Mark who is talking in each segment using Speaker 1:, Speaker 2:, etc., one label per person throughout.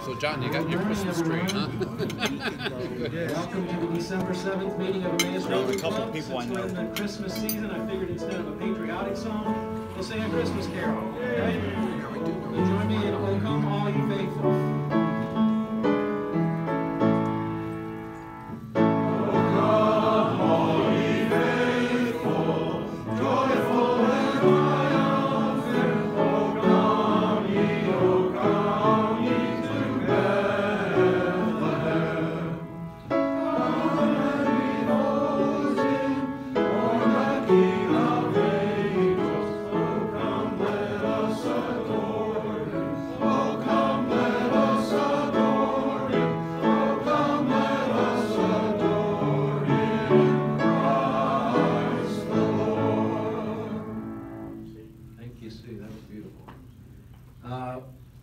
Speaker 1: So John, you got your Christmas tree, huh?
Speaker 2: Welcome to the December 7th meeting of Emmaus Rotary Club.
Speaker 3: Since
Speaker 2: we're in the Christmas season, I figured instead of a patriotic song, we'll sing a Christmas carol. Okay? So join me in "O Come All You Faithful."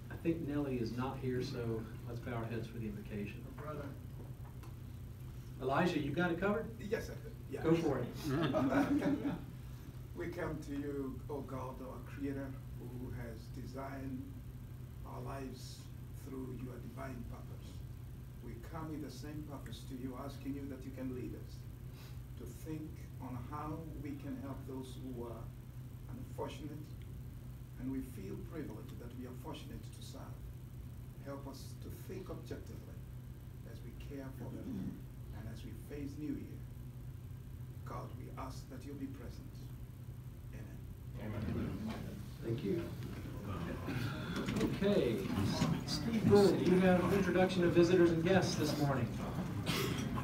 Speaker 2: I think Nellie is not here, so let's bow our heads for the invocation.
Speaker 4: Brother.
Speaker 2: Elijah, you got it covered?
Speaker 4: Yes, I could. Yeah.
Speaker 2: Go for it.
Speaker 4: We come to you, O God, our Creator, who has designed our lives through your divine purpose. We come with the same purpose to you, asking you that you can lead us to think on how we can help those who are unfortunate, and we feel privileged that we are fortunate to serve. Help us to think objectively as we care for them and as we face New Year. God, we ask that you'll be present. Amen.
Speaker 2: Amen. Thank you. Okay. Steve Gould, you have an introduction of visitors and guests this morning.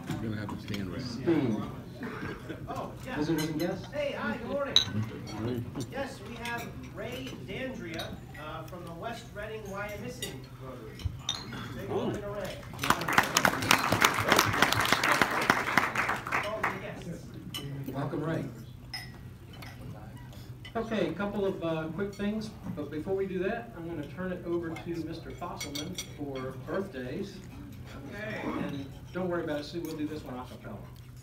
Speaker 1: You're going to have to stand right.
Speaker 2: Steve.
Speaker 5: Oh, yes.
Speaker 2: Visitors and guests?
Speaker 5: Hey, hi, good morning. Yes, we have Ray Dandria from the West Reading Wyomissing Rotary. Say good morning to Ray.
Speaker 2: Welcome, Ray. Okay, a couple of quick things, but before we do that, I'm going to turn it over to Mr. Fosselman for birthdays.
Speaker 5: Okay.
Speaker 2: And don't worry about it, Sue, we'll do this one a cappella.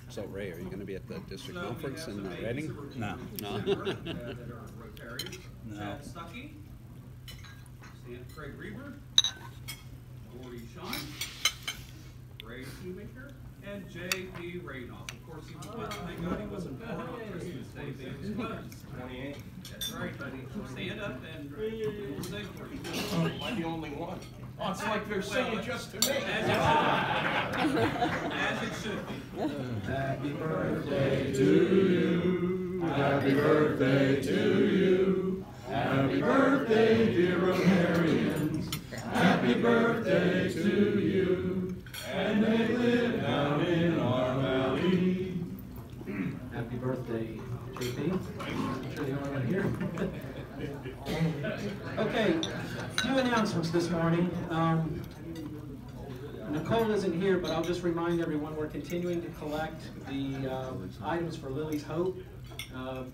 Speaker 1: So Ray, are you going to be at the district conference in Reading?
Speaker 3: No.
Speaker 1: No.
Speaker 6: That are Rotarians.
Speaker 3: No.
Speaker 6: Chad Stuckey, Craig Reber, Gordy Sean, Ray Shoemaker, and J.P. Raynoff. Of course, he was, thank God he wasn't born on Christmas Day, but he was 28. That's right, buddy. Stand up and we'll sing for you.
Speaker 7: Am I the only one? Oh, it's like they're singing just to me.
Speaker 6: As it should be.
Speaker 2: Happy birthday
Speaker 7: To you, happy birthday to you, happy birthday, dear Rotarians, happy birthday to you, and may live down in our valley.
Speaker 2: Happy birthday, JP. I'm sure the only one here. Okay, a few announcements this morning. Nicole isn't here, but I'll just remind everyone we're continuing to collect the items for Lily's Hope. I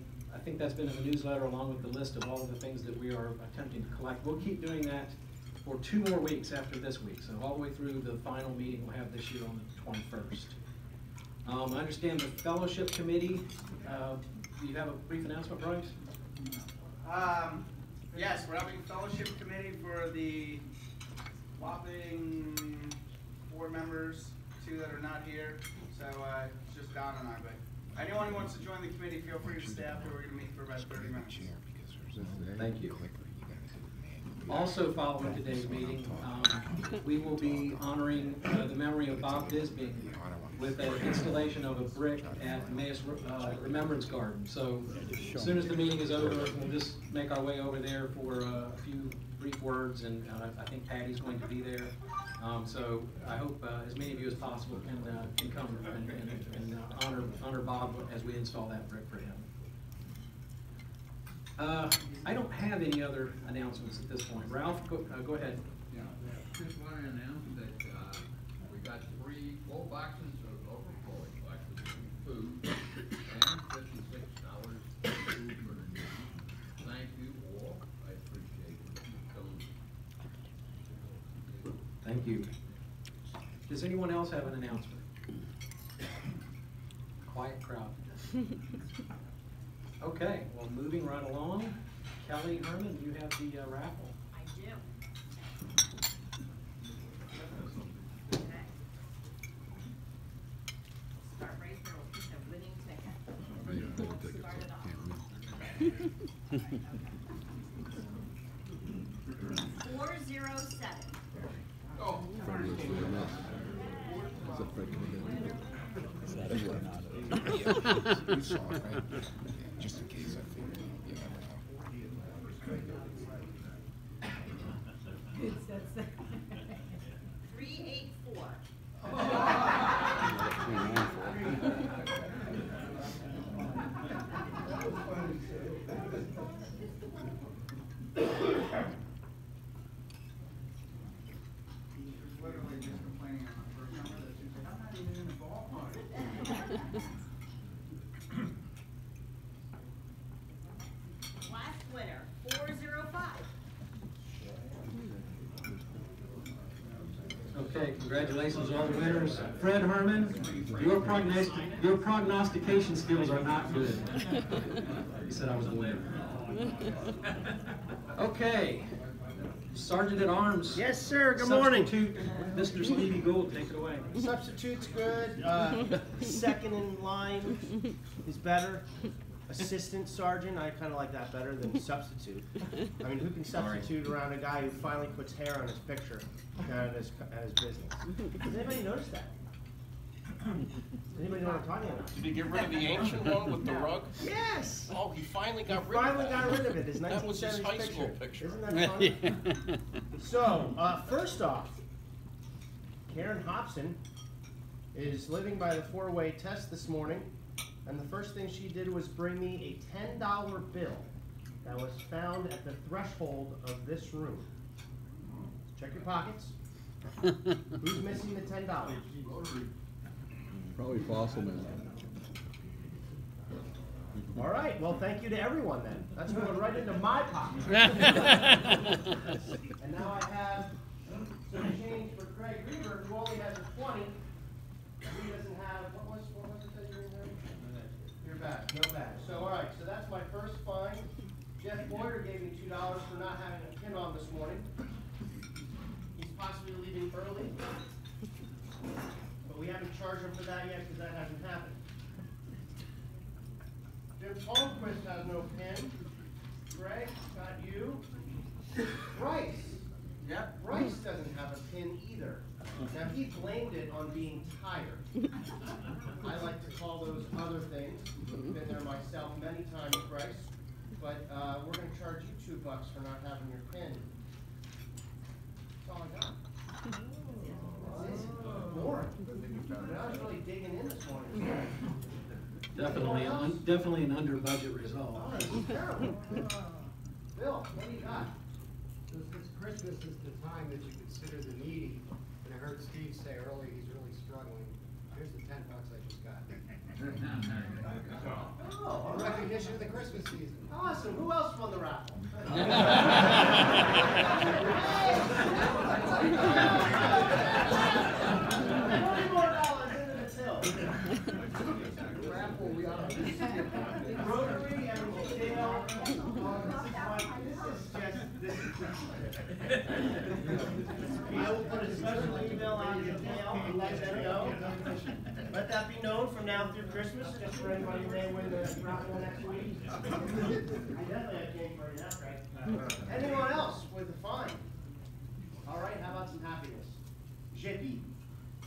Speaker 2: think that's been in the newsletter along with the list of all of the things that we are attempting to collect. We'll keep doing that for 2 more weeks after this week, so all the way through the final meeting we'll have this year on the 21st. I understand the Fellowship Committee, do you have a brief announcement, Bryce?
Speaker 5: Yes, we're having a fellowship committee for the whopping 4 members, 2 that are not here. So it's just Don and I. But anyone who wants to join the committee, feel free to stay after. We're going to meet for about 30 minutes.
Speaker 2: Thank you. Also following today's meeting, we will be honoring the memory of Bob Bisbing with an installation of a brick at Emmaus Remembrance Garden. So as soon as the meeting is over, we'll just make our way over there for a few brief words, and I think Patty's going to be there. So I hope as many of you as possible can come and honor Bob as we install that brick for him. I don't have any other announcements at this point. Ralph, go ahead.
Speaker 8: Yeah, just want to announce that we got 3 full boxes of overflowing boxes of food and $56 food for the needy. Thank you all. I appreciate it.
Speaker 2: Thank you. Does anyone else have an announcement? Quiet crowd. Okay, well, moving right along. Kelly Herman, you have the raffle.
Speaker 9: I do.
Speaker 3: You saw it, right? Just in case, I think, you never know.
Speaker 9: It's that's 384.
Speaker 5: Literally just complaining on my first number that she's like, I'm not even in the ballpark.
Speaker 9: Last winner, 405.
Speaker 2: Okay, congratulations to all the winners. Fred Herman, your prognostication skills are not good. He said I was the winner. Okay, Sergeant at Arms.
Speaker 10: Yes, sir. Good morning.
Speaker 2: Substitute Mr. Stevie Gould, take it away.
Speaker 10: Substitute's good. Second in line is better. Assistant sergeant, I kind of like that better than substitute. I mean, who can substitute around a guy who finally puts hair on his picture at his business? Does anybody notice that? Does anybody know what I'm talking about?
Speaker 7: Did he get rid of the ancient one with the rug?
Speaker 10: Yes!
Speaker 7: Oh, he finally got
Speaker 10: He
Speaker 7: rid of
Speaker 10: finally
Speaker 7: that.
Speaker 10: got rid of it, his 1970s
Speaker 7: That was his high
Speaker 10: picture.
Speaker 7: school picture.
Speaker 10: Isn't that funny? So, first off, Karen Hobson is living by the four-way test this morning, and the first thing she did was bring me a $10 bill that was found at the threshold of this room. Check your pockets. Who's missing the $10?
Speaker 1: Probably Fossilman.
Speaker 10: All right, well, thank you to everyone then. That's going right into my pocket. And now I have some change for Craig Reaver, who only has a 20. He doesn't have, what was it that you're in there? Your bag, no bag. So, all right, so that's my first fine. Jeff Boyer gave me $2 for not having a pin on this morning. He's possibly leaving early. But we haven't charged him for that yet because that hasn't happened. Jim Palmquist has no pin. Greg, got you. Bryce.
Speaker 5: Yep.
Speaker 10: Bryce doesn't have a pin either. Now he blamed it on being tired. I like to call those other things. I've been there myself many times, Bryce. But we're going to charge you $2 for not having your pin. That's all I got. That's it. Boring. I was really digging in this morning.
Speaker 2: Definitely an under budget result.
Speaker 10: Oh, this is terrible. Bill, what do you got?
Speaker 11: Since Christmas is the time that you consider the needy, and I heard Steve say earlier he's really struggling, here's the $10 I just got.
Speaker 10: Oh,
Speaker 11: In recognition of the Christmas season.
Speaker 10: awesome. Who else won the raffle? $20 more into the till. Raffle, we are. Rotary and Dale. I will put a special email out to Dale and let them know. Let that be known from now through Christmas, just for anybody who may win the raffle next week. I definitely have game for you now, Craig. Anyone else with a fine? All right, how about some happiness? JP.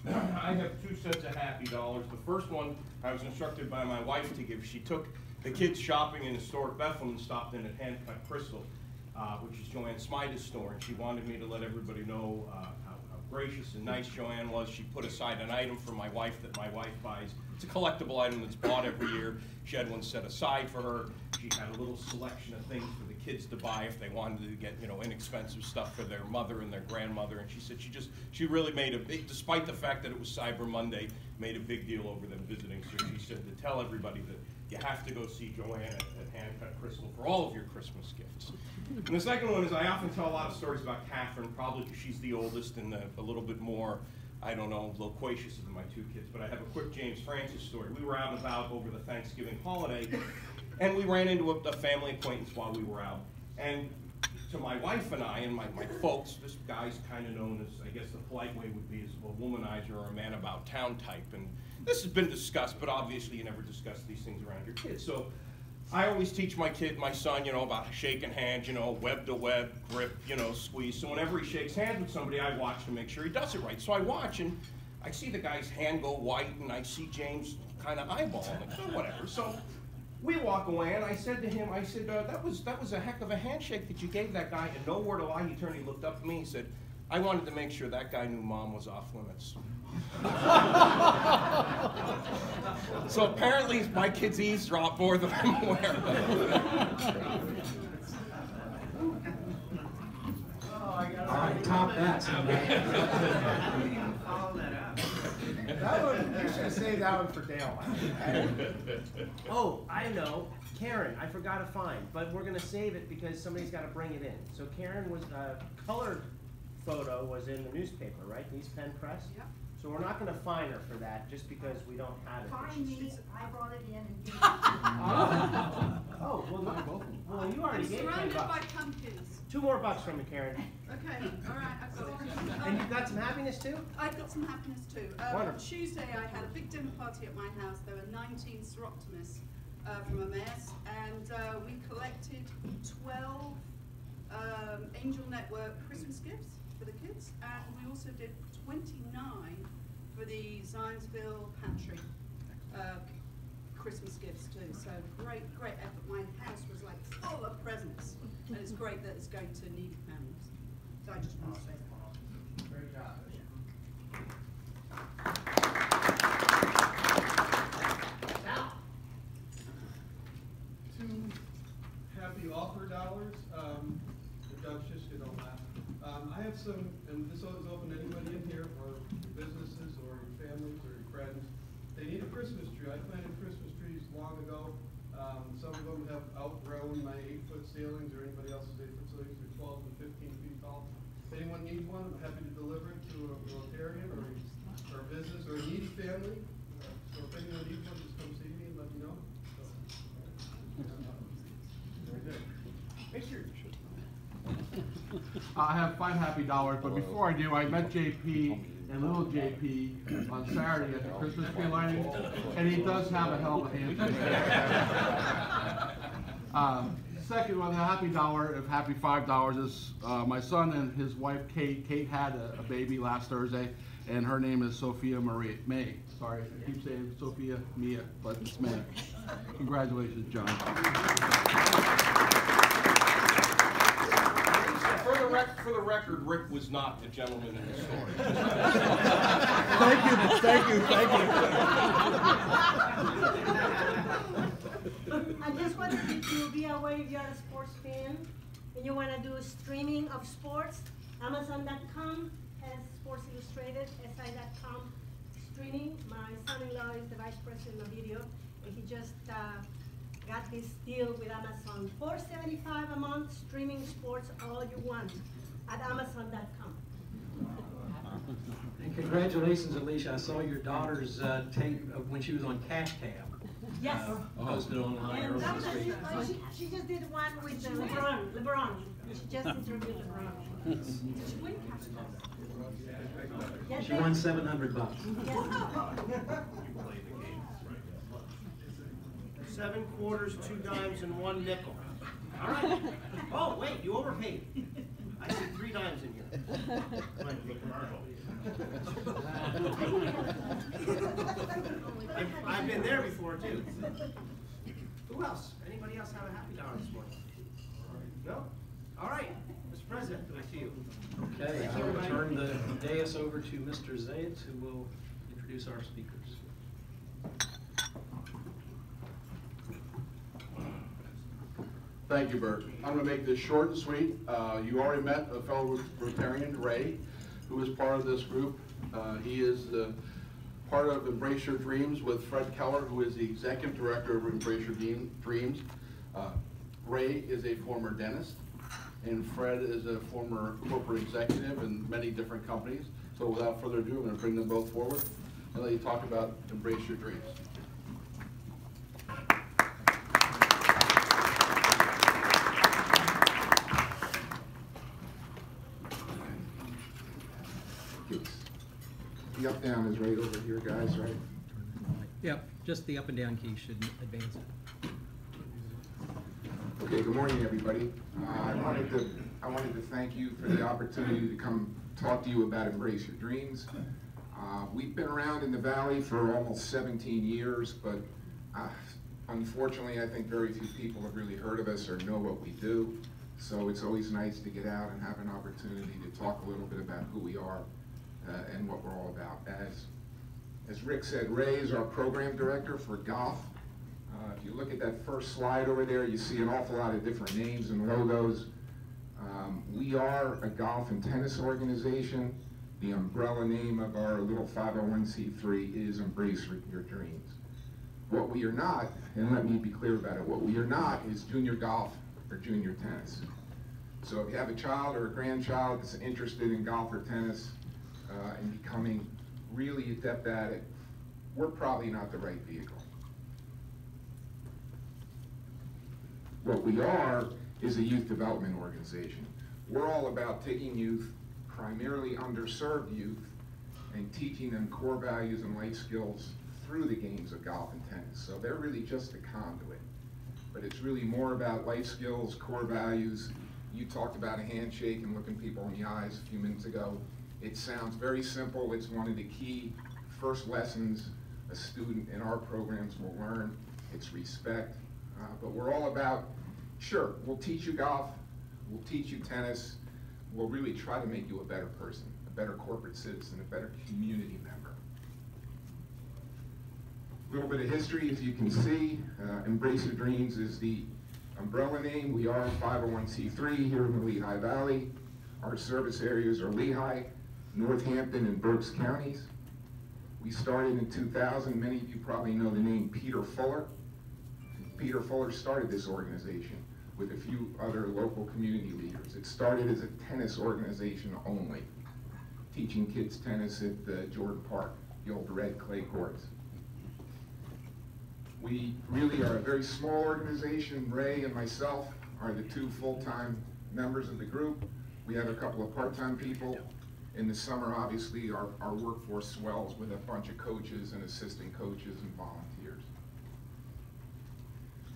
Speaker 7: I have 2 sets of happy dollars. The first one I was instructed by my wife to give. She took the kids shopping in historic Bethlehem and stopped in at Hand Cut Crystal, which is Joanne Smida's store, and she wanted me to let everybody know how gracious and nice Joanne was. She put aside an item for my wife that my wife buys. It's a collectible item that's bought every year. She had one set aside for her. She had a little selection of things for the kids to buy if they wanted to get, you know, inexpensive stuff for their mother and their grandmother. And she said she really made a big, despite the fact that it was Cyber Monday, made a big deal over them visiting. So she said to tell everybody that you have to go see Joanne at Hand Cut Crystal for all of your Christmas gifts. And the second one is I often tell a lot of stories about Catherine, probably because she's the oldest and a little bit more, I don't know, loquacious than my 2 kids. But I have a quick James Francis story. We were out and about over the Thanksgiving holiday, and we ran into a family acquaintance while we were out. And to my wife and I and my folks, this guy's kind of known as, I guess the polite way would be, as a womanizer or a man about town type. And this has been discussed, but obviously you never discuss these things around your kids. So I always teach my son, you know, about shaking hands, you know, web to web, grip, you know, squeeze. So whenever he shakes hands with somebody, I watch to make sure he does it right. So I watch, and I see the guy's hand go white, and I see James kind of eyeballing it, so whatever. So we walk away, and I said to him, I said, that was a heck of a handshake that you gave that guy, and no word of lie, he turned, he looked up at me, he said, I wanted to make sure that guy knew Mom was off limits. So apparently my kids eavesdrop more than I'm aware of.
Speaker 10: All right, top that.
Speaker 12: That one, you should have saved that one for Dale. Oh, I know. Karen, I forgot a find, but we're gonna save it because somebody's gotta bring it in. So Karen was, colored photo was in the newspaper, right? The East Penn Press?
Speaker 13: Yep.
Speaker 12: So we're not gonna fine her for that just because we don't have it.
Speaker 13: Fine means I brought it in and gave it.
Speaker 12: Oh, well, you already gave $10.
Speaker 13: Surrounded by pumpkins.
Speaker 12: $2 more from me, Karen.
Speaker 13: Okay, all right, I've got it.
Speaker 12: And you've got some happiness too?
Speaker 13: I've got some happiness too.
Speaker 12: Wonderful.
Speaker 13: Tuesday I had a big dinner party at my house. There were 19 seroptimists from Emmaus, and we collected 12 Angel Network Christmas gifts for the kids, and we also did 29 for the Zionsville Pantry Christmas gifts too. So great effort. My house was like full of presents, and it's great that it's going to needy families. So I just want to say that.
Speaker 12: Great job.
Speaker 6: Now, two happy author dollars. Doug Shishka, don't laugh. I have some, and this is open to anybody in here, or your businesses, or your families, or your friends. They need a Christmas tree. I planted Christmas trees long ago. Some of them have outgrown my 8-foot ceilings, or anybody else's 8-foot ceilings. They're 12 and 15 feet tall. If anyone needs one, I'm happy to deliver it to a Rotarian or a business or a needy family. So if anyone needs one, just come see me and let me know. Very good. Make sure.
Speaker 14: I have 5 happy dollars, but before I do, I met JP and little JP on Saturday at the Christmas tree lighting, and he does have a hell of a handshake. Second one, the happy dollar of happy $5 is my son and his wife Kate. Kate had a baby last Thursday, and her name is Sophia May. Sorry, I keep saying Sophia Mia, but it's May. Congratulations, John.
Speaker 7: For the record, Rick was not the gentleman in the story.
Speaker 14: Thank you.
Speaker 15: I just wondered if you'll be aware if you're a sports fan and you want to do streaming of sports. Amazon.com has Sports Illustrated, SI.com streaming. My son-in-law is the vice president of video, and he just got this deal with Amazon. $4.75 a month, streaming sports all you want at Amazon.com.
Speaker 2: And congratulations, Alicia. I saw your daughter's tape of when she was on Cash Cab.
Speaker 15: Yes.
Speaker 2: Posted online
Speaker 15: And
Speaker 2: earlier this week.
Speaker 15: she just did one with LeBron. She just interviewed LeBron. Did she win Cash Cab? Yes,
Speaker 2: She won $700.
Speaker 15: Yes.
Speaker 12: 7 quarters, 2 dimes, and 1 nickel. All right. Oh, wait, you overpaid. I see 3 dimes in here. I've been there before, too. Who else? Anybody else have a happy dollar this morning? No? All right. Mr. President, back to you.
Speaker 2: Okay, I will turn the dais over to Mr. Zayat, who will introduce our speakers.
Speaker 14: Thank you, Bert. I'm going to make this short and sweet. You already met a fellow Rotarian, Ray, who is part of this group. He is part of Embrace Your Dreams with Fred Keller, who is the executive director of Embrace Your Dreams. Ray is a former dentist, and Fred is a former corporate executive in many different companies. So without further ado, I'm going to bring them both forward and let you talk about Embrace Your Dreams.
Speaker 3: The up down is right over here, guys, right?
Speaker 16: Yep, just the up and down key should advance it.
Speaker 3: Okay, good morning, everybody. I wanted to thank you for the opportunity to come talk to you about Embrace Your Dreams. We've been around in the Valley for almost 17 years, but unfortunately, I think very few people have really heard of us or know what we do. So it's always nice to get out and have an opportunity to talk a little bit about who we are and what we're all about. As Rick said, Ray is our program director for golf. If you look at that first slide over there, you see an awful lot of different names and logos. We are a golf and tennis organization. The umbrella name of our little 501c3 is Embrace Your Dreams. What we are not, and let me be clear about it, what we are not is junior golf or junior tennis. So if you have a child or a grandchild that's interested in golf or tennis and becoming really adept at it, we're probably not the right vehicle. What we are is a youth development organization. We're all about taking youth, primarily underserved youth, and teaching them core values and life skills through the games of golf and tennis. So they're really just a conduit. But it's really more about life skills, core values. You talked about a handshake and looking people in the eyes a few minutes ago. It sounds very simple. It's one of the key first lessons a student in our programs will learn. It's respect. But we're all about, sure, we'll teach you golf, we'll teach you tennis, we'll really try to make you a better person, a better corporate citizen, a better community member. A little bit of history, as you can see, Embrace Your Dreams is the umbrella name. We are 501c3 here in the Lehigh Valley. Our service areas are Lehigh, Northampton, and Berks counties. We started in 2000. Many of you probably know the name Peter Fuller. Peter Fuller started this organization with a few other local community leaders. It started as a tennis organization only, teaching kids tennis at Jordan Park, the old red clay courts. We really are a very small organization. Ray and myself are the two full-time members of the group. We have a couple of part-time people. In the summer, obviously, our workforce swells with a bunch of coaches and assistant coaches and volunteers.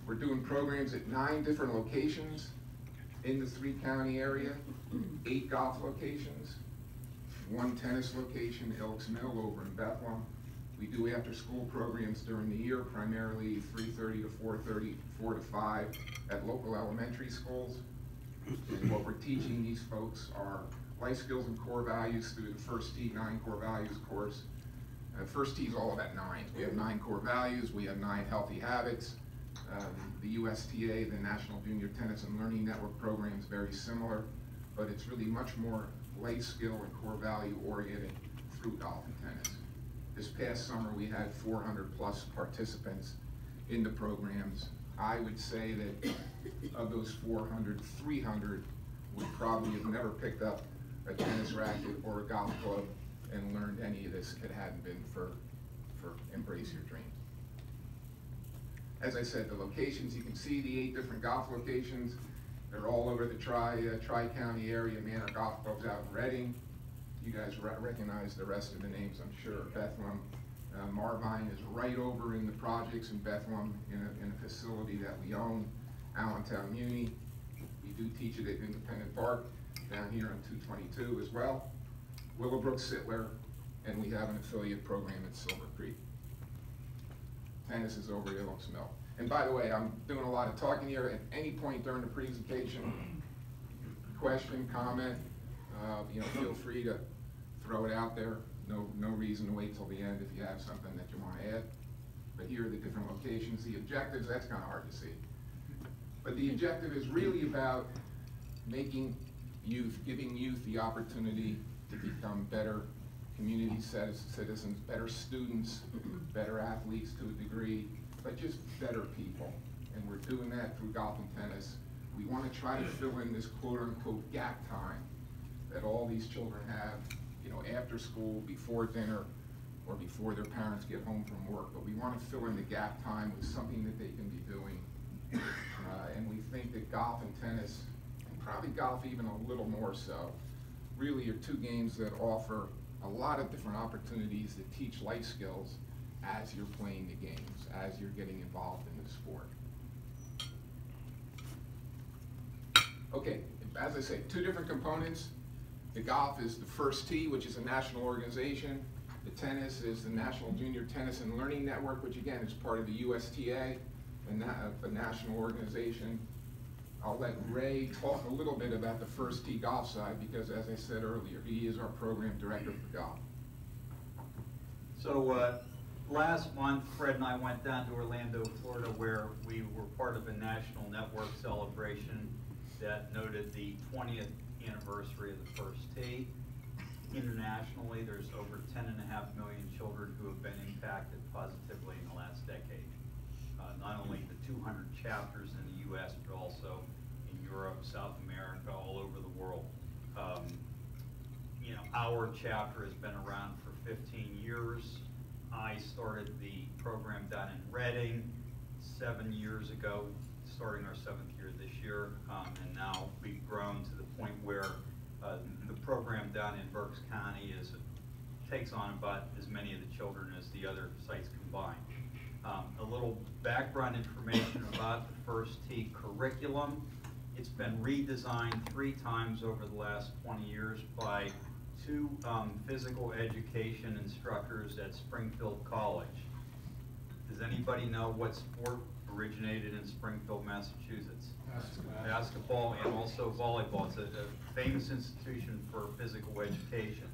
Speaker 3: We're doing programs at 9 different locations in the 3-county area, 8 golf locations, 1 tennis location, Elks Mill over in Bethlehem. We do after-school programs during the year, primarily 3:30 to 4:30, 4 to 5 at local elementary schools. And what we're teaching these folks are life skills and core values through the First Tee 9 Core Values course. First Tee is all about 9. We have 9 core values, we have 9 healthy habits. The USTA, the National Junior Tennis and Learning Network program is very similar, but it's really much more life skill and core value oriented through golf and tennis. This past summer we had 400 plus participants in the programs. I would say that of those 400, 300 would probably have never picked up a tennis racket or a golf club and learned any of this if it hadn't been for Embrace Your Dreams. As I said, the locations, you can see the 8 different golf locations. They're all over the Tri-County area. Manor Golf Club's out in Reading. You guys recognize the rest of the names, I'm sure. Bethlehem. Marvine is right over in the projects in Bethlehem in a facility that we own. Allentown Muni. We do teach it at Independent Park down here on 222 as well. Willowbrook Sittler, and we have an affiliate program at Silver Creek. Tennis is over at Elks Mill. And by the way, I'm doing a lot of talking here. At any point during the presentation, question, comment, feel free to throw it out there. No reason to wait till the end if you have something that you want to add. But here are the different locations. The objectives, that's kind of hard to see. But the objective is really about making youth, giving youth the opportunity to become better community citizens, better students, better athletes to a degree, but just better people. And we're doing that through golf and tennis. We want to try to fill in this quote-unquote gap time that all these children have, after school, before dinner, or before their parents get home from work. But we want to fill in the gap time with something that they can be doing. And we think that golf and tennis, and probably golf even a little more so, really are 2 games that offer a lot of different opportunities to teach life skills as you're playing the games, as you're getting involved in the sport. Okay, as I say, 2 different components. The golf is the First Tee, which is a national organization. The tennis is the National Junior Tennis and Learning Network, which again is part of the USTA, and a national organization. I'll let Ray talk a little bit about the First Tee golf side because, as I said earlier, he is our program director for golf.
Speaker 17: So last month, Fred and I went down to Orlando, Florida, where we were part of a national network celebration that noted the 20th anniversary of the First Tee. Internationally, there's over 10.5 million children who have been impacted positively in the last decade. Not only the 200 chapters in the U.S., but also in Europe, South America, all over the world. You know, our chapter has been around for 15 years. I started the program down in Reading 7 years ago, starting our 7th year this year, and now we've grown to the point where the program down in Berks County takes on about as many of the children as the other sites combined. A little background information about the First Tee curriculum. It's been redesigned 3 times over the last 20 years by 2 physical education instructors at Springfield College. Does anybody know what sport originated in Springfield, Massachusetts? Basketball and also volleyball. It's a famous institution for physical education.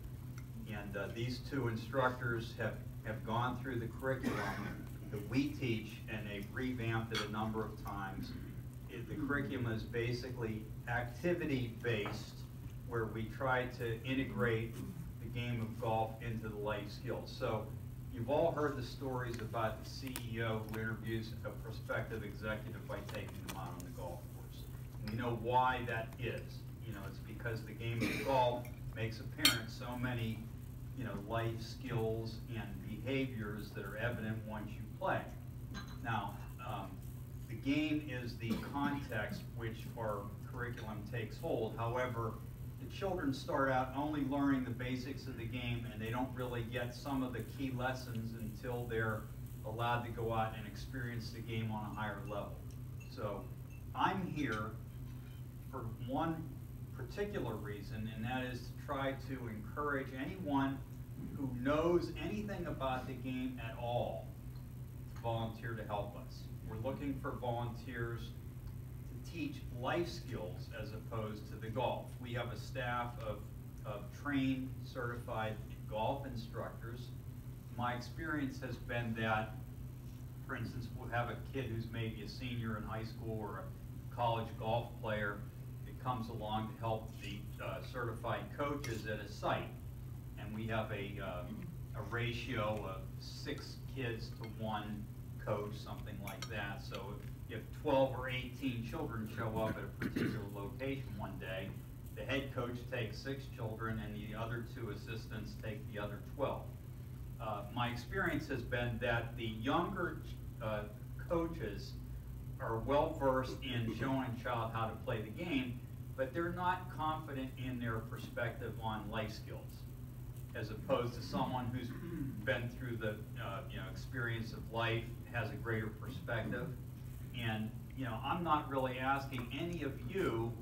Speaker 17: And these 2 instructors have gone through the curriculum that we teach, and they've revamped it a number of times. The curriculum is basically activity-based, where we try to integrate the game of golf into the life skills. So you've all heard the stories about the CEO who interviews a prospective executive by taking them out on the golf course. And we know why that is. You know, it's because the game of golf makes apparent so many, you know, life skills and behaviors that are evident once you play. Now, the game is the context which our curriculum takes hold. However, the children start out only learning the basics of the game, and they don't really get some of the key lessons until they're allowed to go out and experience the game on a higher level. So I'm here for one particular reason, and that is to try to encourage anyone who knows anything about the game at all to volunteer to help us. We're looking for volunteers to teach life skills as opposed to the golf. We have a staff of trained, certified golf instructors. My experience has been that, for instance, we'll have a kid who's maybe a senior in high school or a college golf player that comes along to help the certified coaches at a site. And we have a ratio of 6 kids to 1 coach, something like that. So if 12 or 18 children show up at a particular location one day, the head coach takes 6 children and the other 2 assistants take the other 12. My experience has been that the younger coaches are well versed in showing a child how to play the game, but they're not confident in their perspective on life skills, as opposed to someone who's been through the experience of life, has a greater perspective. And I'm not really asking any of you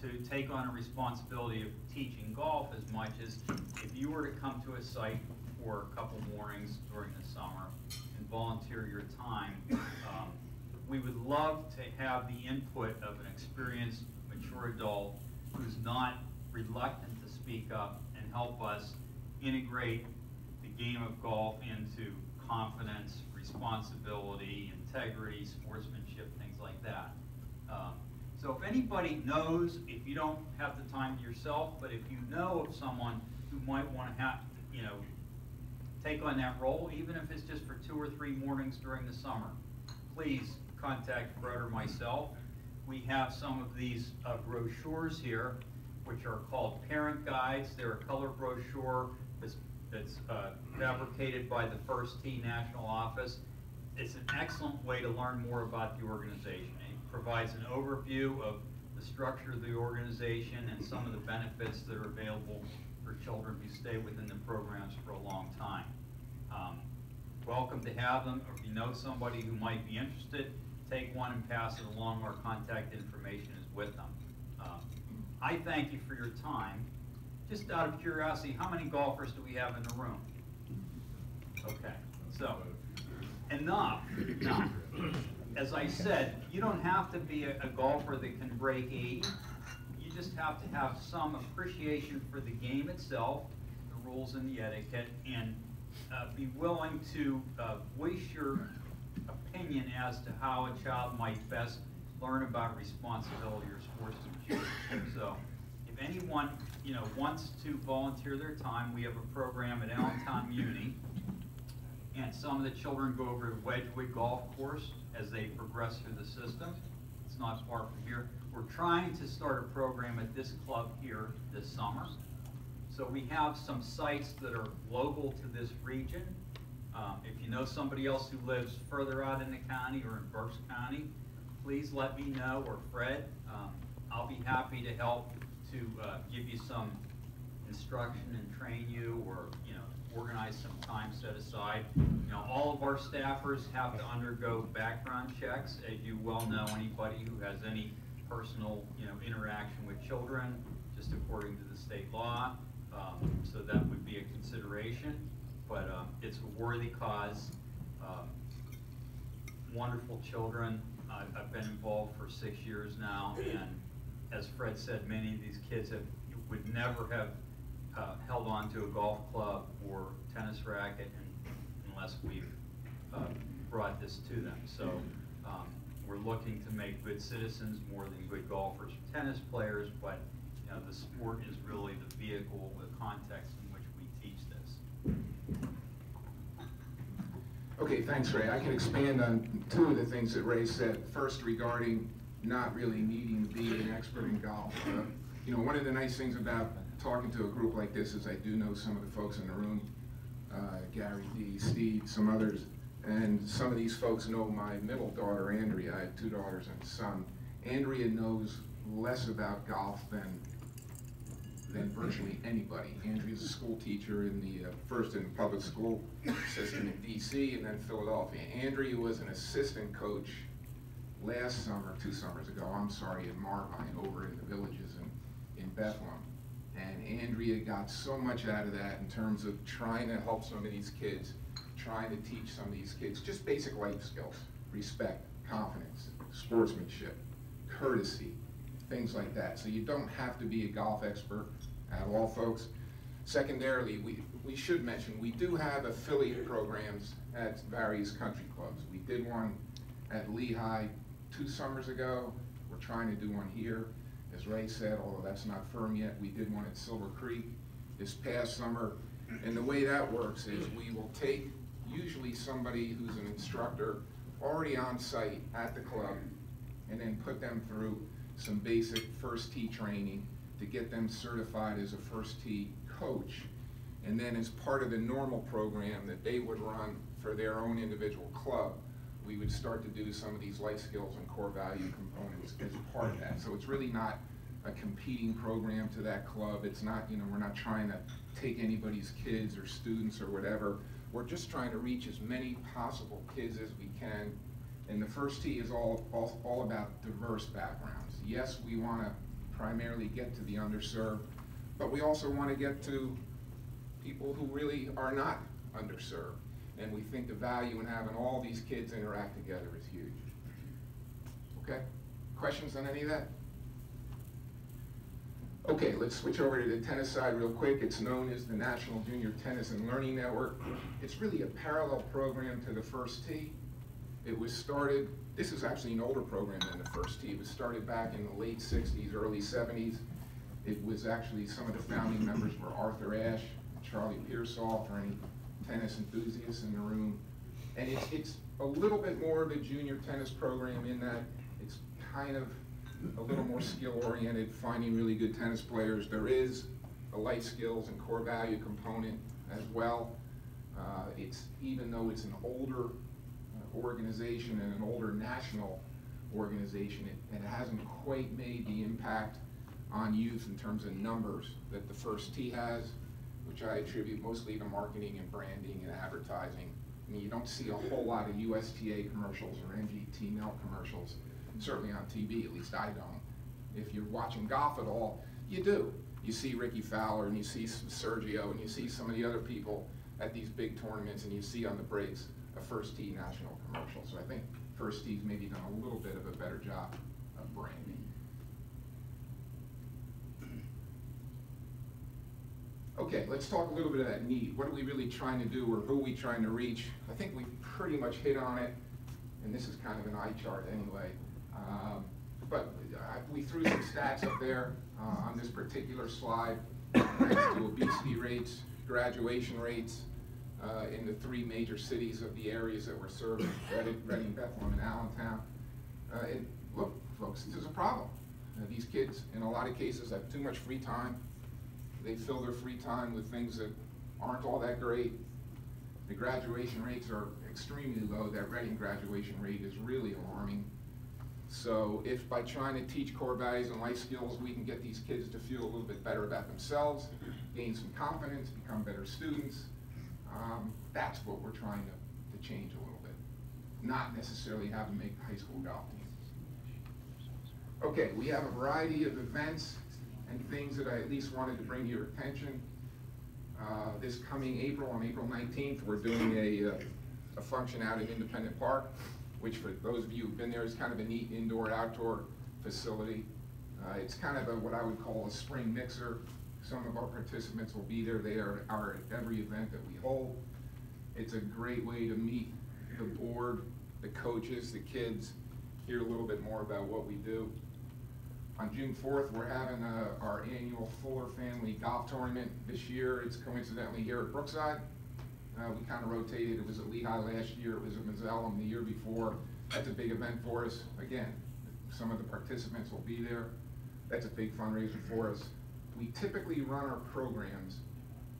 Speaker 17: to take on a responsibility of teaching golf as much as if you were to come to a site for a couple mornings during the summer and volunteer your time. We would love to have the input of an experienced, mature adult who's not reluctant to speak up and help us integrate the game of golf into confidence, responsibility, integrity, sportsmanship, things like that. So if anybody knows, if you don't have the time yourself, but if you know of someone who might want to have, take on that role, even if it's just for 2 or 3 mornings during the summer, please contact Fred or myself. We have some of these brochures here, which are called parent guides. They're a color brochure that's fabricated by the First Tee National Office. It's an excellent way to learn more about the organization. It provides an overview of the structure of the organization and some of the benefits that are available for children who stay within the programs for a long time. Welcome to have them, or if you know somebody who might be interested, take one and pass it along. Our contact information is with them. I thank you for your time. Just out of curiosity, how many golfers do we have in the room? Okay, so, enough. Now, as I said, you don't have to be a golfer that can break 80. You just have to have some appreciation for the game itself, the rules and the etiquette, and be willing to voice your opinion as to how a child might best learn about responsibility or sportsmanship. So, if anyone, wants to volunteer their time, we have a program at Allentown Muni, and some of the children go over to Wedgwood Golf Course as they progress through the system. It's not far from here. We're trying to start a program at this club here this summer. So we have some sites that are local to this region. If you know somebody else who lives further out in the county or in Berks County, please let me know, or Fred. I'll be happy to help to give you some instruction and train you, or organize some time set aside. All of our staffers have to undergo background checks. As you well know, anybody who has any personal interaction with children, just according to the state law. So that would be a consideration, but it's a worthy cause. Wonderful children. I've been involved for 6 years now, and as Fred said, many of these kids would never have held on to a golf club or tennis racket unless we've brought this to them. So we're looking to make good citizens more than good golfers or tennis players, but the sport is really the vehicle, the context in which we teach this.
Speaker 3: Okay, thanks, Ray. I can expand on two of the things that Ray said. First, regarding not really needing to be an expert in golf. One of the nice things about talking to a group like this is I do know some of the folks in the room, Gary D, Steve, some others, and some of these folks know my middle daughter, Andrea. I have 2 daughters and a son. Andrea knows less about golf than virtually anybody. Andrea's a school teacher in the first in the public school system in DC and then Philadelphia. Andrea was an assistant coach last summer, 2 summers ago, I'm sorry, in Marvine, over in the villages in Bethlehem. And Andrea got so much out of that in terms of trying to help some of these kids, trying to teach some of these kids just basic life skills: respect, confidence, sportsmanship, courtesy, things like that. So you don't have to be a golf expert at all, folks. Secondarily, we should mention, we do have affiliate programs at various country clubs. We did one at Lehigh 2 summers ago. We're trying to do one here. As Ray said, although that's not firm yet, we did one at Silver Creek this past summer. And the way that works is we will take usually somebody who's an instructor already on site at the club and then put them through some basic first tee training to get them certified as a first tee coach. And then as part of the normal program that they would run for their own individual club, we would start to do some of these life skills and core value components as part of that. So it's really not a competing program to that club. It's not, we're not trying to take anybody's kids or students or whatever. We're just trying to reach as many possible kids as we can. And the first tee is all about diverse backgrounds. Yes, we want to primarily get to the underserved, but we also want to get to people who really are not underserved. And we think the value in having all these kids interact together is huge. Okay? Questions on any of that? Okay, let's switch over to the tennis side real quick. It's known as the National Junior Tennis and Learning Network. It's really a parallel program to the First Tee. It was started, this is actually an older program than the First Tee. It was started back in the late 60s, early 70s. It was actually, some of the founding members were Arthur Ashe, Charlie Pearsall, for any tennis enthusiasts in the room. And it's a little bit more of a junior tennis program in that it's kind of a little more skill-oriented, finding really good tennis players. There is a life skills and core value component as well. Even though it's an older organization and an older national organization, it hasn't quite made the impact on youth in terms of numbers that the First Tee has, which I attribute mostly to marketing and branding and advertising. I mean, you don't see a whole lot of USTA commercials or NGT Melt commercials, certainly on TV, at least I don't. If you're watching golf at all, you do. You see Ricky Fowler and you see Sergio and you see some of the other people at these big tournaments, and you see on the breaks a First Tee national commercial. So I think First Tee's maybe done a little bit of a better job of branding. Okay, let's talk a little bit of that need. What are we really trying to do, or who are we trying to reach? I think we've pretty much hit on it, and this is kind of an eye chart anyway. But we threw some stats up there on this particular slide next to obesity rates, graduation rates in the 3 major cities of the areas that we're serving, Reading, Bethlehem, and Allentown. And look, folks, this is a problem. These kids, in a lot of cases, have too much free time. They fill their free time with things that aren't all that great. The graduation rates are extremely low. That Reading graduation rate is really alarming. So if by trying to teach core values and life skills, we can get these kids to feel a little bit better about themselves, gain some confidence, become better students, that's what we're trying to change a little bit. Not necessarily have them make the high school golf team. Okay, we have a variety of events and things that I at least wanted to bring to your attention. This coming April, on April 19th, we're doing a function out at Independent Park, which for those of you who've been there is kind of a neat indoor-outdoor facility. It's kind of what I would call a spring mixer. Some of our participants will be there. They are at every event that we hold. It's a great way to meet the board, the coaches, the kids, hear a little bit more about what we do. On June 4th, we're having our annual Fuller Family Golf Tournament. This year, it's coincidentally here at Brookside. We kind of rotated. It was at Lehigh last year. It was at Mazellum the year before. That's a big event for us. Again, some of the participants will be there. That's a big fundraiser for us. We typically run our programs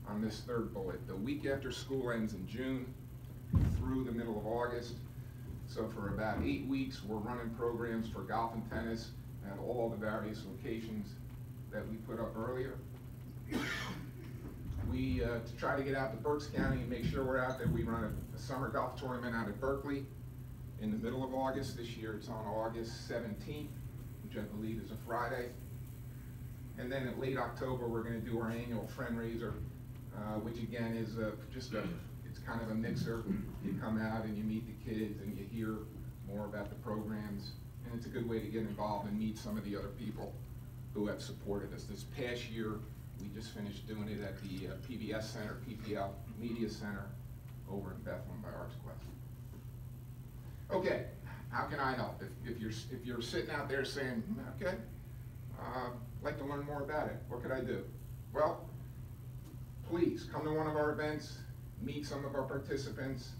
Speaker 3: on this third bullet. The week after school ends in June through the middle of August. So for about 8 weeks, we're running programs for golf and tennis at all the various locations that we put up earlier. We to try to get out to Berks County and make sure we're out there, we run a summer golf tournament out at Berkeley in the middle of August. This year it's on August 17th, which I believe is a Friday. And then in late October, we're going to do our annual fundraiser, which again is it's kind of a mixer. You come out and you meet the kids and you hear more about the programs. And it's a good way to get involved and meet some of the other people who have supported us. This past year, we just finished doing it at the PBS Center, PPL Media Center over in Bethlehem by Arts Quest. Okay, how can I help? If you're sitting out there saying, okay, I'd like to learn more about it, what could I do? Well, please come to one of our events, meet some of our participants.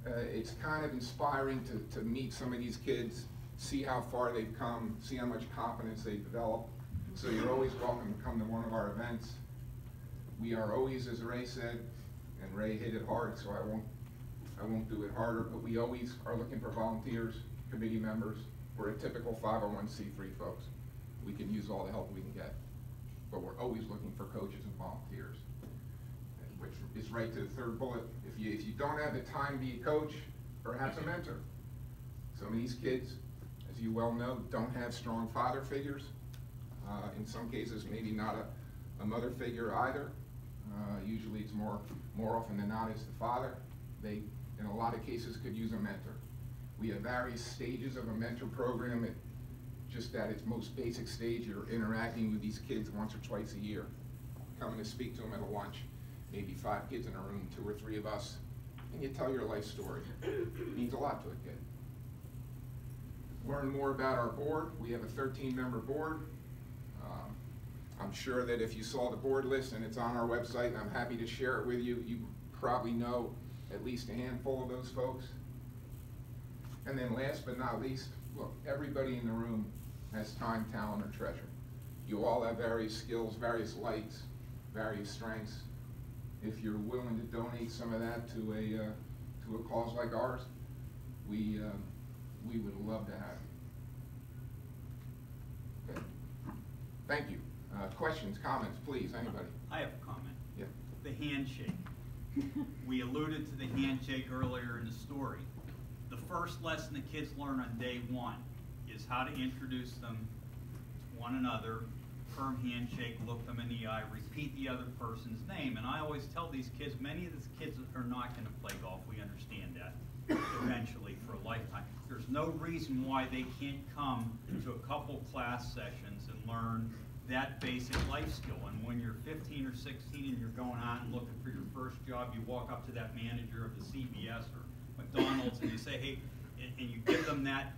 Speaker 3: It's kind of inspiring to meet some of these kids, see how far they've come, see how much confidence they've developed. So you're always welcome to come to one of our events. We are always, as Ray said, and Ray hit it hard, so I won't do it harder, but we always are looking for volunteers, committee members. We're a typical 501c3 folks. We can use all the help we can get, but we're always looking for coaches and volunteers, which is right to the third bullet. If you don't have the time to be a coach, perhaps a mentor. Some of these kids, as you well know, don't have strong father figures. In some cases, maybe not a mother figure either. Usually it's more often than not it's the father. They, in a lot of cases, could use a mentor. We have various stages of a mentor program. Just at its most basic stage, you're interacting with these kids once or twice a year. Coming to speak to them at a lunch, maybe 5 kids in a room, 2 or 3 of us, and you tell your life story. It means a lot to a kid. Learn more about our board. We have a 13-member board. I'm sure that if you saw the board list and it's on our website, and I'm happy to share it with you, you probably know at least a handful of those folks. And then last but not least, look, everybody in the room has time, talent, or treasure. You all have various skills, various likes, various strengths. If you're willing to donate some of that to a cause like ours, we would love to have you. Okay. Thank you. Questions, comments, please, anybody?
Speaker 17: I have a comment.
Speaker 3: Yeah.
Speaker 17: The handshake. We alluded to the handshake earlier in the story. The first lesson the kids learn on day 1 is how to introduce them to one another, firm handshake, look them in the eye, repeat the other person's name. And I always tell these kids, many of these kids are not going to play golf. We understand that eventually for a lifetime. There's no reason why they can't come to a couple class sessions and learn that basic life skill. And when you're 15 or 16 and you're going out and looking for your first job, you walk up to that manager of the CVS or McDonald's and you say, hey, and you give them that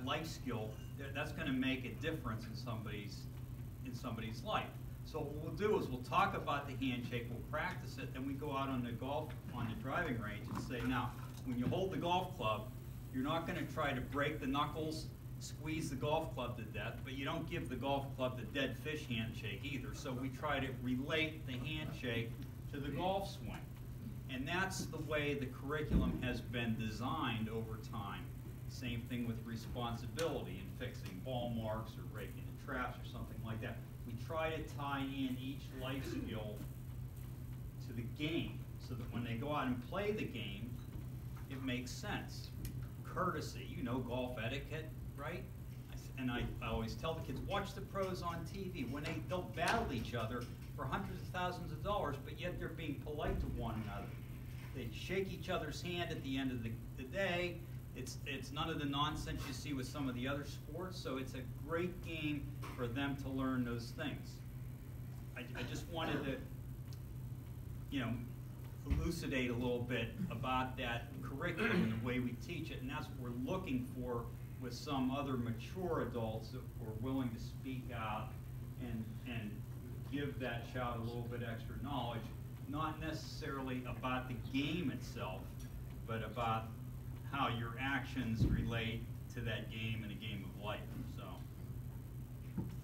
Speaker 17: life skill, that's going to make a difference in somebody's life. So what we'll do is we'll talk about the handshake, we'll practice it, then we go out on the driving range and say, now, when you hold the golf club, you're not going to try to break the knuckles, squeeze the golf club to death, but you don't give the golf club the dead fish handshake either. So we try to relate the handshake to the golf swing. And that's the way the curriculum has been designed over time. Same thing with responsibility and fixing ball marks or raking the traps or something like that. We try to tie in each life skill to the game so that when they go out and play the game, it makes sense. Courtesy, you know golf etiquette, right? And I always tell the kids, watch the pros on TV. When they'll battle each other for hundreds of thousands of dollars, but yet they're being polite to one another. They shake each other's hand at the end of the day. It's none of the nonsense you see with some of the other sports, so it's a great game for them to learn those things. I just wanted to, elucidate a little bit about that curriculum and the way we teach it, and that's what we're looking for with some other mature adults that are willing to speak out and give that child a little bit extra knowledge, not necessarily about the game itself, but about how your actions relate to that game and a game of life. So,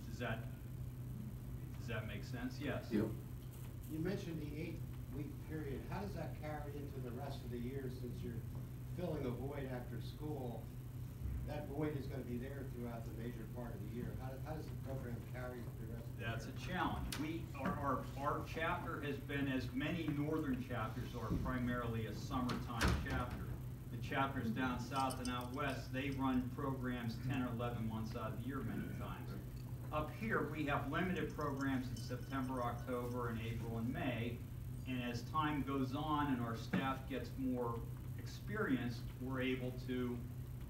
Speaker 17: does that make sense? Yes.
Speaker 11: You mentioned the 8-week period. How does that carry into the rest of the year, since you're filling a void after school? That void is going to be there throughout the major part of the year. How does the program carry the rest of the year?
Speaker 17: That's a challenge. Our chapter has been, as many northern chapters are, primarily a summertime chapter. The chapters down south and out west, they run programs 10 or 11 months out of the year many times. Up here, we have limited programs in September, October, and April and May. And as time goes on and our staff gets more experienced, we're able to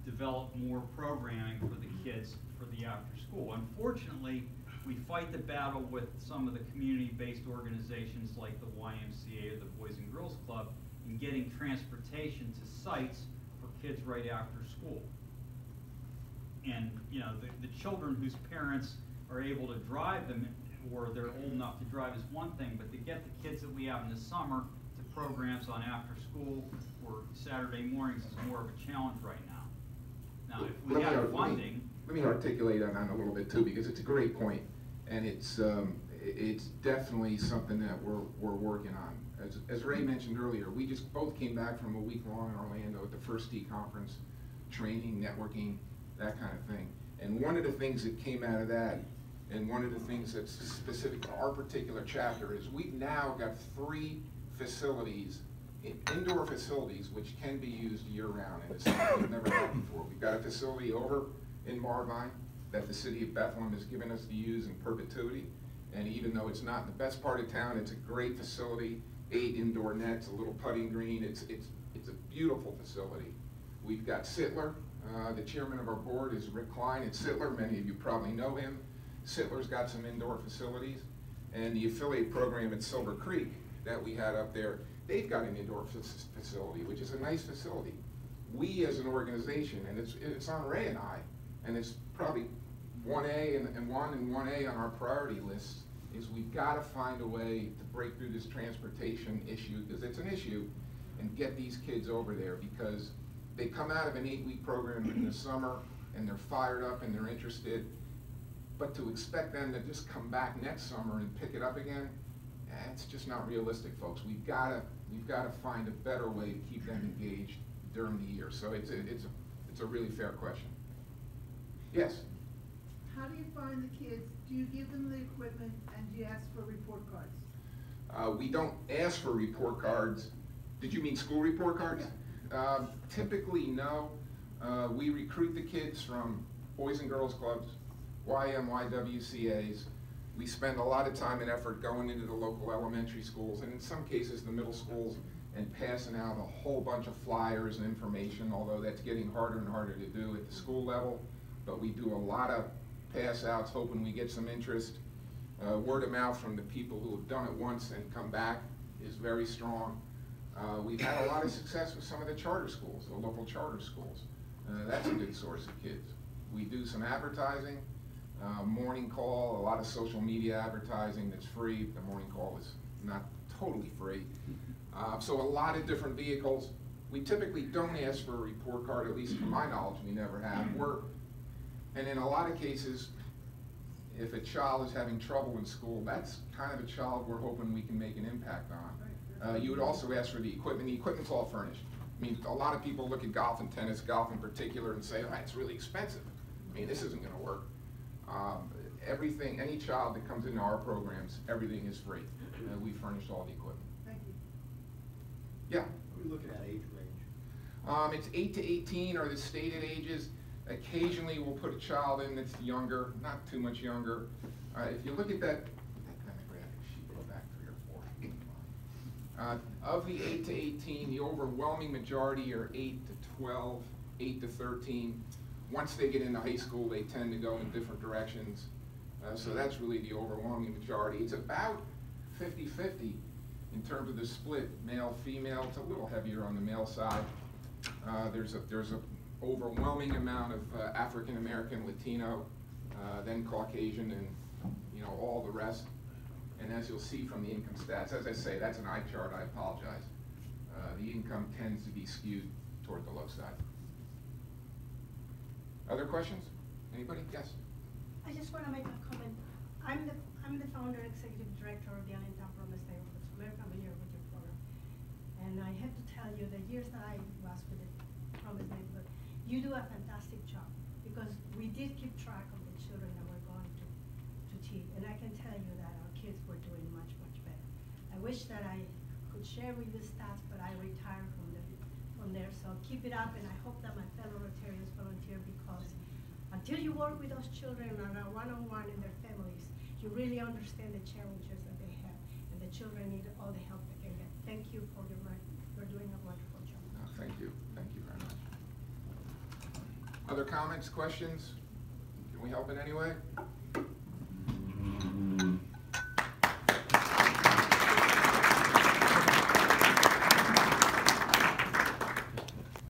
Speaker 17: develop more programming for the kids for the after school. Unfortunately, we fight the battle with some of the community-based organizations like the YMCA or the Boys and Girls Club in getting transportation to sites for kids right after school. And the children whose parents are able to drive them, or they're old enough to drive, is one thing, but to get the kids that we have in the summer to programs on after school or Saturday mornings is more of a challenge right now. Now, if we have funding...
Speaker 3: Let me articulate on that a little bit too, because it's a great point, and it's definitely something that we're working on. As Ray mentioned earlier, we just both came back from a week long in Orlando at the First Tee Conference, training, networking, that kind of thing. And one of the things that came out of that, and one of the things that's specific to our particular chapter, is we've now got 3 facilities, indoor facilities, which can be used year-round, and it's something we've never had before. We've got a facility over in Marvine that the city of Bethlehem has given us to use in perpetuity, and even though it's not in the best part of town, it's a great facility. 8 indoor nets, a little putting green. It's a beautiful facility. We've got Sittler. The chairman of our board is Rick Klein at Sittler. Many of you probably know him. Sittler's got some indoor facilities, and the affiliate program at Silver Creek that we had up there, they've got an indoor facility, which is a nice facility. We as an organization, and it's on Ray and I, and it's probably 1A and 1A on our priority list, is we've got to find a way to break through this transportation issue, because it's an issue, and get these kids over there, because they come out of an 8-week program in the summer and they're fired up and they're interested, but to expect them to just come back next summer and pick it up again, it's just not realistic, folks. We've got to find a better way to keep them engaged during the year. So it's a really fair question. Yes.
Speaker 18: How do you find the kids? Do you give them the equipment and do you ask for report cards?
Speaker 3: We don't ask for report cards. Did you mean school report cards? Yeah. Typically, no. We recruit the kids from Boys and Girls Clubs, YWCAs, We spend a lot of time and effort going into the local elementary schools, and in some cases the middle schools, and passing out a whole bunch of flyers and information, although that's getting harder and harder to do at the school level. But we do a lot of pass outs, hoping we get some interest. Word of mouth from the people who have done it once and come back is very strong. We've had a lot of success with some of the charter schools, the local charter schools. That's a good source of kids. We do some advertising, morning call, a lot of social media advertising that's free. The morning call is not totally free. So a lot of different vehicles. We typically don't ask for a report card, at least to my knowledge, we never have. And in a lot of cases, if a child is having trouble in school, that's kind of a child we're hoping we can make an impact on. You would also ask for the equipment. The equipment's all furnished. I mean, a lot of people look at golf and tennis, golf in particular, and say, oh, it's really expensive. I mean, this isn't going to work. Everything, any child that comes into our programs, everything is free. We furnish all the equipment.
Speaker 18: Thank you.
Speaker 3: Yeah?
Speaker 11: What are we looking at age range?
Speaker 3: It's 8 to 18 are the stated ages. Occasionally we'll put a child in that's younger, not too much younger. If you look at that demographic sheet, go back 3 or 4. Of the 8 to 18, the overwhelming majority are 8 to 12, 8 to 13. Once they get into high school, they tend to go in different directions. So that's really the overwhelming majority. It's about 50-50 in terms of the split, male-female. It's a little heavier on the male side. There's a overwhelming amount of African American, Latino, then Caucasian, and all the rest. And as you'll see from the income stats, as I say, that's an eye chart. I apologize. The income tends to be skewed toward the low side. Other questions? Anybody? Yes.
Speaker 15: I just want to make a comment. I'm the founder and executive director of the Allentown Promise Neighborhood. So very familiar with your program. And I have to tell you, the years that I was with the Promise Neighborhood, you do a fantastic job, because we did keep track of the children that were going to TEA. And I can tell you that our kids were doing much, much better. I wish that I could share with you the stats, but I retired from there. So keep it up, and I hope that my fellow Rotarians volunteer, because until you work with those children on a one-on-one and their families, you really understand the challenges that they have, and the children need all the help they can get. Thank you for you're doing a wonderful job.
Speaker 3: Thank you. Thank you very much. Other comments, questions? Can we help in any way?